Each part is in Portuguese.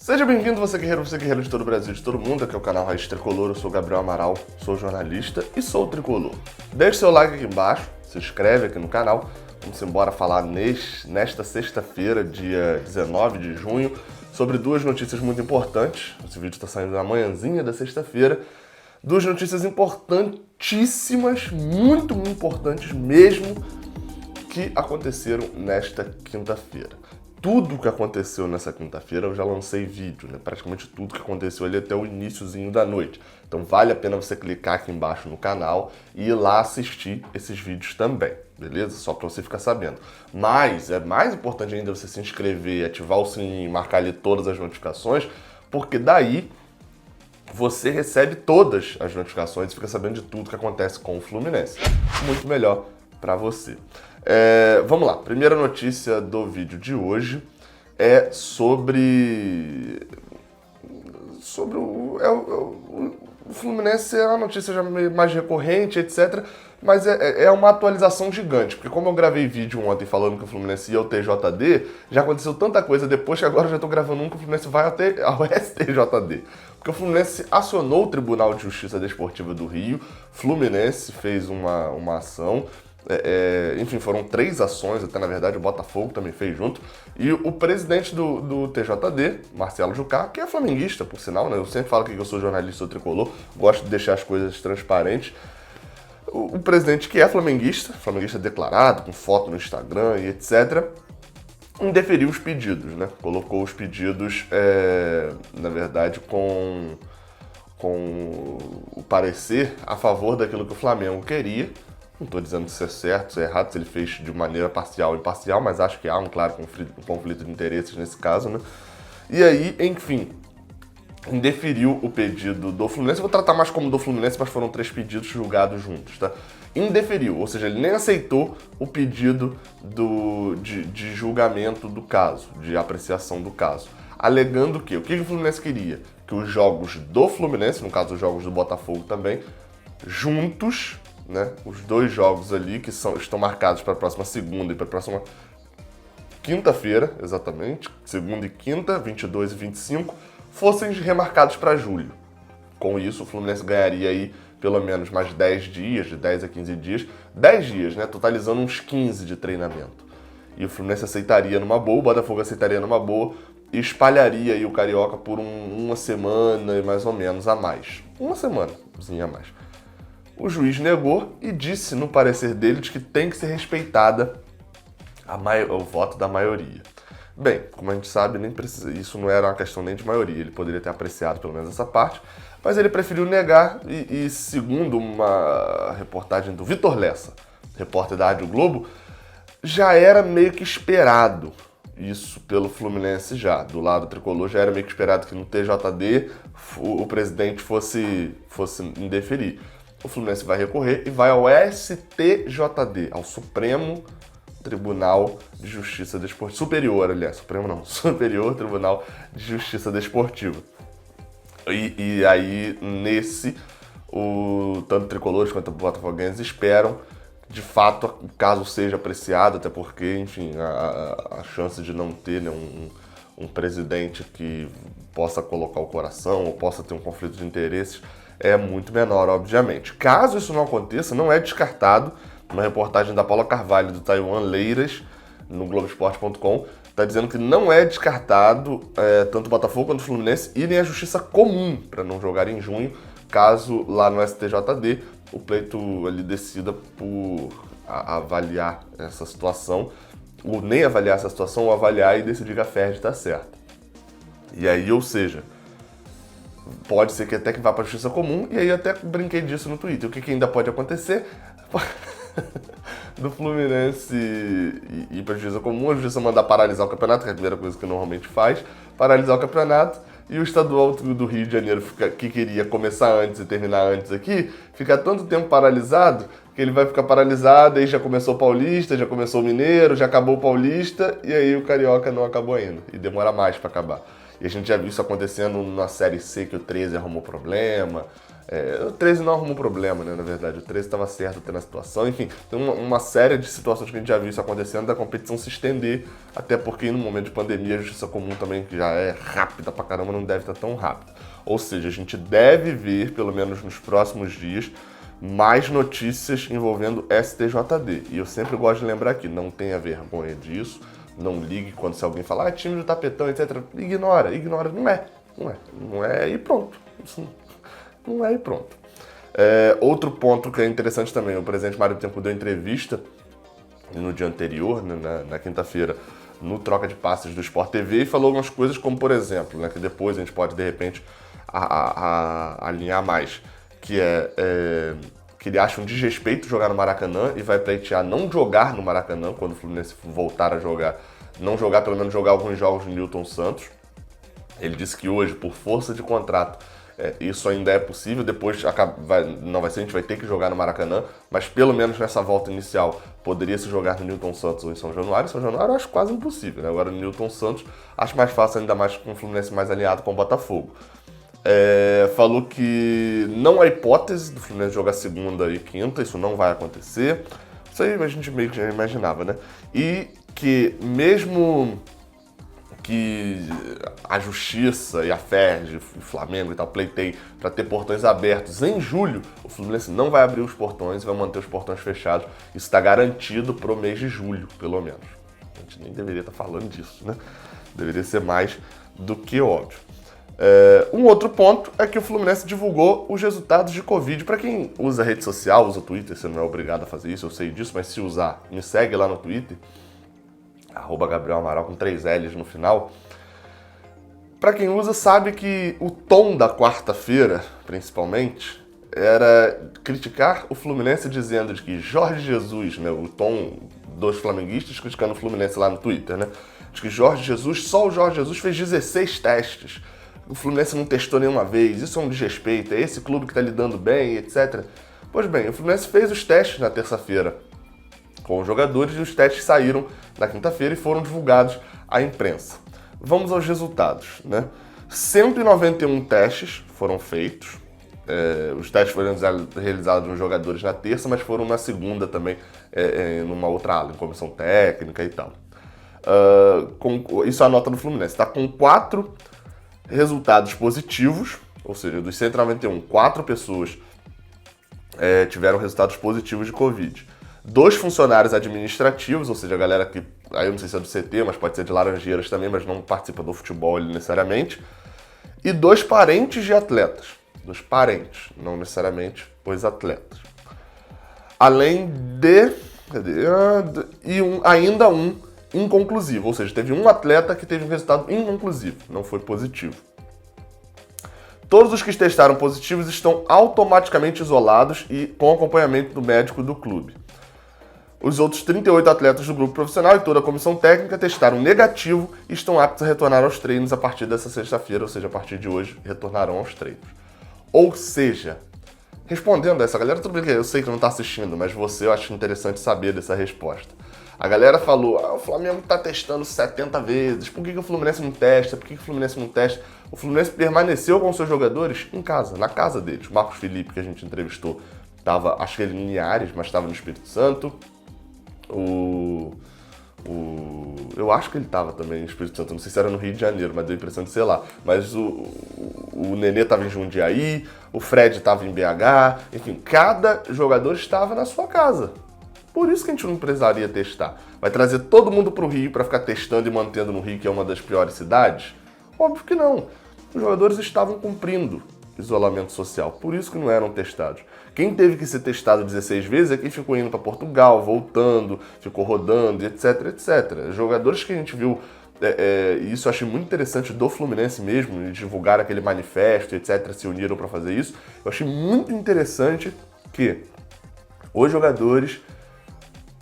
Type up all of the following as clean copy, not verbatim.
Seja bem-vindo, você guerreiro de todo o Brasil, de todo mundo. Aqui é o canal Raiz Tricolor, eu sou o Gabriel Amaral, sou jornalista e sou tricolor. Deixe seu like aqui embaixo, se inscreve aqui no canal. Vamos embora falar nesta sexta-feira, dia 19 de junho, sobre duas notícias muito importantes. Esse vídeo está saindo na manhãzinha da sexta-feira. Duas notícias importantíssimas, muito importantes mesmo, que aconteceram nesta quinta-feira. Tudo o que aconteceu nessa quinta-feira eu já lancei vídeo, né? Praticamente tudo que aconteceu ali até o iniciozinho da noite. Então vale a pena você clicar aqui embaixo no canal e ir lá assistir esses vídeos também, beleza? Só para você ficar sabendo. Mas é mais importante ainda você se inscrever, ativar o sininho e marcar ali todas as notificações, porque daí você recebe todas as notificações e fica sabendo de tudo que acontece com o Fluminense. Muito melhor para você. Vamos lá, primeira notícia do vídeo de hoje é sobre o Fluminense. É uma notícia já mais recorrente, etc. Mas é uma atualização gigante, porque como eu gravei vídeo ontem falando que o Fluminense ia ao TJD, já aconteceu tanta coisa depois que agora eu já estou gravando que o Fluminense vai ao STJD. Porque o Fluminense acionou o Tribunal de Justiça Desportiva do Rio, Fluminense fez uma ação. Enfim, foram 3 ações, até na verdade o Botafogo também fez junto, e o presidente do TJD, Marcelo Jucá, que é flamenguista, por sinal, né? Eu sempre falo que eu sou jornalista, sou tricolor, gosto de deixar as coisas transparentes. O presidente, que é flamenguista declarado, com foto no Instagram e etc., indeferiu os pedidos, né? Colocou os pedidos, na verdade, com o parecer a favor daquilo que o Flamengo queria. Não estou dizendo se é certo, se é errado, se ele fez de maneira parcial ou imparcial, mas acho que há um claro conflito de interesses nesse caso, né? E aí, enfim, indeferiu o pedido do Fluminense. Eu vou tratar mais como do Fluminense, mas foram 3 pedidos julgados juntos, tá? Indeferiu, ou seja, ele nem aceitou o pedido de julgamento do caso, de apreciação do caso, alegando que o que o Fluminense queria? Que os jogos do Fluminense, no caso os jogos do Botafogo também, juntos, né, os 2 jogos ali que estão marcados para a próxima segunda e para a próxima quinta-feira, exatamente, segunda e quinta, 22 e 25, fossem remarcados para julho. Com isso, o Fluminense ganharia aí pelo menos mais 10 dias, de 10 a 15 dias, 10 dias, né, totalizando uns 15 de treinamento. E o Fluminense aceitaria numa boa, o Botafogo aceitaria numa boa e espalharia aí o Carioca por uma semana mais ou menos a mais. Uma semanazinha a mais. O juiz negou e disse no parecer dele de que tem que ser respeitada o voto da maioria. Bem, como a gente sabe, isso não era uma questão nem de maioria, ele poderia ter apreciado pelo menos essa parte, mas ele preferiu negar e segundo uma reportagem do Vitor Lessa, repórter da Rádio Globo, já era meio que esperado isso pelo Fluminense já. Do lado tricolor já era meio que esperado que no TJD o presidente fosse indeferir. O Fluminense vai recorrer e vai ao STJD, ao Supremo Tribunal de Justiça Desportiva. Superior, aliás, Supremo não, Superior Tribunal de Justiça Desportiva. E aí, tanto tricolores quanto botafoguenses esperam de fato o caso seja apreciado, até porque, enfim, a chance de não ter, né, um presidente que possa colocar o coração ou possa ter um conflito de interesses é muito menor, obviamente. Caso isso não aconteça, não é descartado, uma reportagem da Paula Carvalho do Taiwan Leiras, no Globoesporte.com, está dizendo que não é descartado tanto o Botafogo quanto o Fluminense irem à justiça comum para não jogar em junho, caso lá no STJD o pleito ali decida por avaliar essa situação, ou nem avaliar essa situação, ou avaliar e decidir que a FERJ está certa. E aí, ou seja, pode ser que até que vá para a justiça comum, e aí eu até brinquei disso no Twitter. O que ainda pode acontecer? Do Fluminense ir para a justiça comum, a justiça mandar paralisar o campeonato, que é a primeira coisa que normalmente faz, paralisar o campeonato, e o estadual do Rio de Janeiro, que queria começar antes e terminar antes aqui, fica tanto tempo paralisado, que ele vai ficar paralisado, aí já começou o Paulista, já começou o Mineiro, já acabou o Paulista, e aí o Carioca não acabou ainda, e demora mais para acabar. E a gente já viu isso acontecendo na Série C, que o 13 arrumou problema. O 13 não arrumou problema, né, na verdade. O 13 estava certo tendo a situação. Enfim, tem uma série de situações que a gente já viu isso acontecendo, da competição se estender, até porque no momento de pandemia a justiça comum também, que já é rápida pra caramba, não deve estar tão rápida. Ou seja, a gente deve ver, pelo menos nos próximos dias, mais notícias envolvendo STJD. E eu sempre gosto de lembrar aqui, não tenha vergonha disso, não ligue quando se alguém falar, time do tapetão, etc. Ignora, não é e pronto. Não é e pronto. Outro ponto que é interessante também, o presidente Mário Bittencourt deu entrevista no dia anterior, né, na quinta-feira, no Troca de Passes do Sport TV, e falou algumas coisas como, por exemplo, né, que depois a gente pode, de repente, alinhar mais, que que ele acha um desrespeito jogar no Maracanã e vai pleitear não jogar no Maracanã quando o Fluminense voltar a jogar, não jogar, pelo menos jogar alguns jogos de Newton Santos. Ele disse que hoje, por força de contrato, isso ainda é possível, depois não vai ser, a gente vai ter que jogar no Maracanã, mas pelo menos nessa volta inicial poderia se jogar no Newton Santos ou em São Januário. Em São Januário eu acho quase impossível, né? Agora no Newton Santos acho mais fácil, ainda mais com o Fluminense mais alinhado com o Botafogo. Falou que não há hipótese do Fluminense jogar segunda e quinta, isso não vai acontecer. Isso aí a gente meio que já imaginava, né? E que mesmo que a Justiça e a FERJ, o Flamengo e tal, pleiteiem para ter portões abertos em julho, o Fluminense não vai abrir os portões, vai manter os portões fechados. Isso está garantido para o mês de julho, pelo menos. A gente nem deveria estar falando disso, né? Deveria ser mais do que óbvio. Um outro ponto é que o Fluminense divulgou os resultados de Covid. Para quem usa rede social, usa Twitter, você não é obrigado a fazer isso, eu sei disso, mas se usar, me segue lá no Twitter, @Gabriel Amaral com 3 L's no final. Para quem usa, sabe que o tom da quarta-feira, principalmente, era criticar o Fluminense dizendo de que Jorge Jesus, né, o tom dos flamenguistas criticando o Fluminense lá no Twitter, né, de que só o Jorge Jesus fez 16 testes. O Fluminense não testou nenhuma vez, isso é um desrespeito, é esse clube que está lidando bem, etc. Pois bem, o Fluminense fez os testes na terça-feira com os jogadores e os testes saíram na quinta-feira e foram divulgados à imprensa. Vamos aos resultados, né? 191 testes foram feitos, os testes foram realizados nos jogadores na terça, mas foram na segunda também, numa outra ala, em comissão técnica e tal. Isso é a nota do Fluminense, está com 4 resultados positivos, ou seja, dos 191, 4 pessoas tiveram resultados positivos de Covid. 2 funcionários administrativos, ou seja, a galera que, aí eu não sei se é do CT, mas pode ser de Laranjeiras também, mas não participa do futebol necessariamente. E 2 parentes de atletas. 2 parentes, não necessariamente os atletas. Além de... ainda um inconclusivo, ou seja, teve um atleta que teve um resultado inconclusivo, não foi positivo. Todos os que testaram positivos estão automaticamente isolados e com acompanhamento do médico do clube. Os outros 38 atletas do grupo profissional e toda a comissão técnica testaram negativo e estão aptos a retornar aos treinos a partir dessa sexta-feira, ou seja, a partir de hoje, retornarão aos treinos. Ou seja, respondendo a essa galera, tudo bem que eu sei que não está assistindo, mas eu acho interessante saber dessa resposta. A galera falou, o Flamengo está testando 70 vezes, por que o Fluminense não testa? Por que o Fluminense não testa? O Fluminense permaneceu com seus jogadores em casa, na casa deles. O Marcos Felipe, que a gente entrevistou, estava, acho que ele em Linhares, mas estava no Espírito Santo. Eu acho que ele estava também no Espírito Santo, não sei se era no Rio de Janeiro, mas deu a impressão de ser lá. Mas o Nenê estava em Jundiaí, o Fred estava em BH, enfim, cada jogador estava na sua casa. Por isso que a gente não precisaria testar. Vai trazer todo mundo para o Rio para ficar testando e mantendo no Rio, que é uma das piores cidades? Óbvio que não. Os jogadores estavam cumprindo isolamento social, por isso que não eram testados. Quem teve que ser testado 16 vezes é quem ficou indo para Portugal, voltando, ficou rodando, etc, etc. Jogadores que a gente viu, e isso eu achei muito interessante do Fluminense mesmo, de divulgar aquele manifesto, etc, se uniram para fazer isso. Eu achei muito interessante que os jogadores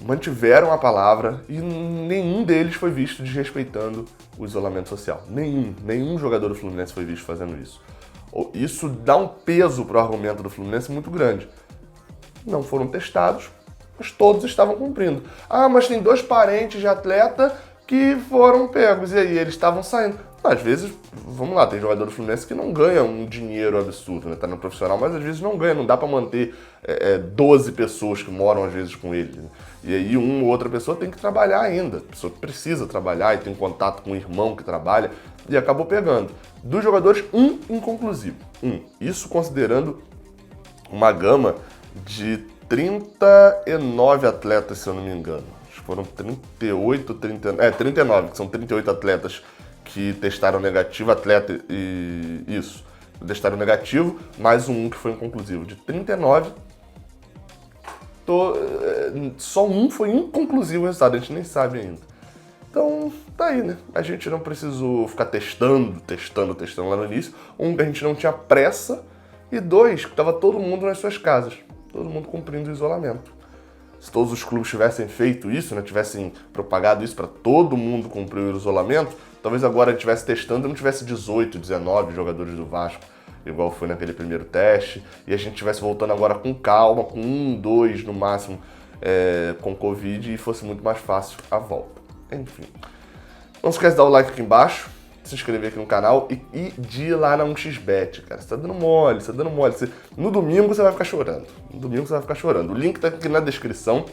mantiveram a palavra e nenhum deles foi visto desrespeitando o isolamento social. Nenhum jogador do Fluminense foi visto fazendo isso. Isso dá um peso para o argumento do Fluminense muito grande. Não foram testados, mas todos estavam cumprindo. Mas tem 2 parentes de atleta que foram pegos, e aí eles estavam saindo. Às vezes, vamos lá, tem jogador do Fluminense que não ganha um dinheiro absurdo, né? Tá no profissional, mas às vezes não ganha, não dá pra manter 12 pessoas que moram às vezes com ele, né? E aí uma ou outra pessoa tem que trabalhar ainda, a pessoa precisa trabalhar e tem contato com um irmão que trabalha e acabou pegando. Dos jogadores, um inconclusivo, isso considerando uma gama de 39 atletas, se eu não me engano. Acho que foram 39, que são 38 atletas que testaram negativo, testaram negativo, mais um que foi inconclusivo. De 39, só um foi inconclusivo o resultado, a gente nem sabe ainda. Então, tá aí, né? A gente não precisou ficar testando lá no início. Um, que a gente não tinha pressa, e dois, que tava todo mundo nas suas casas, todo mundo cumprindo o isolamento. Se todos os clubes tivessem feito isso, né, tivessem propagado isso para todo mundo cumprir o isolamento, talvez agora a gente estivesse testando e não tivesse 18, 19 jogadores do Vasco, igual foi naquele primeiro teste, e a gente estivesse voltando agora com calma, com 1, 2 no máximo com Covid, e fosse muito mais fácil a volta. Enfim. Não se esquece de dar o like aqui embaixo, se inscrever aqui no canal e de ir lá na 1xBet, cara. Você tá dando mole, no domingo você vai ficar chorando. O link tá aqui na descrição.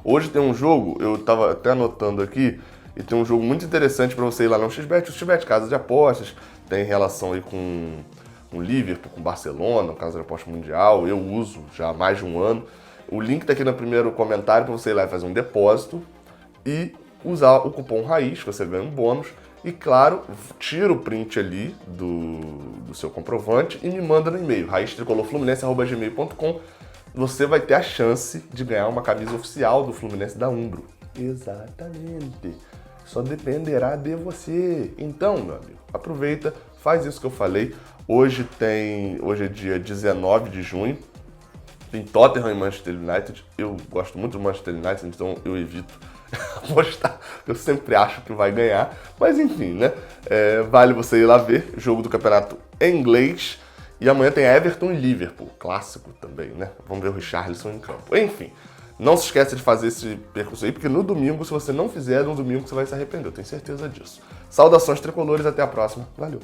Hoje tem um jogo, eu tava até anotando aqui, e tem um jogo muito interessante para você ir lá na 1xBet. O 1xBet, casa de apostas, tem relação aí com o Liverpool, com o Barcelona, casa de aposta mundial. Eu uso já há mais de um ano. O link tá aqui no primeiro comentário para você ir lá e fazer um depósito e usar o cupom RAIZ, que você ganha um bônus. E claro, tira o print ali do seu comprovante e me manda no e-mail, raiztricolorfluminense@gmail.com. Você vai ter a chance de ganhar uma camisa oficial do Fluminense da Umbro. Exatamente. Só dependerá de você. Então, meu amigo, aproveita, faz isso que eu falei. Hoje é dia 19 de junho. Tem Tottenham e Manchester United. Eu gosto muito do Manchester United, então eu evito apostar. Eu sempre acho que vai ganhar. Mas enfim, né? Vale você ir lá ver o jogo do campeonato em inglês. E amanhã tem Everton e Liverpool. Clássico também, né? Vamos ver o Richarlison em campo. Enfim, não se esqueça de fazer esse percurso aí, porque no domingo, se você não fizer, no domingo você vai se arrepender. Eu tenho certeza disso. Saudações tricolores, até a próxima. Valeu!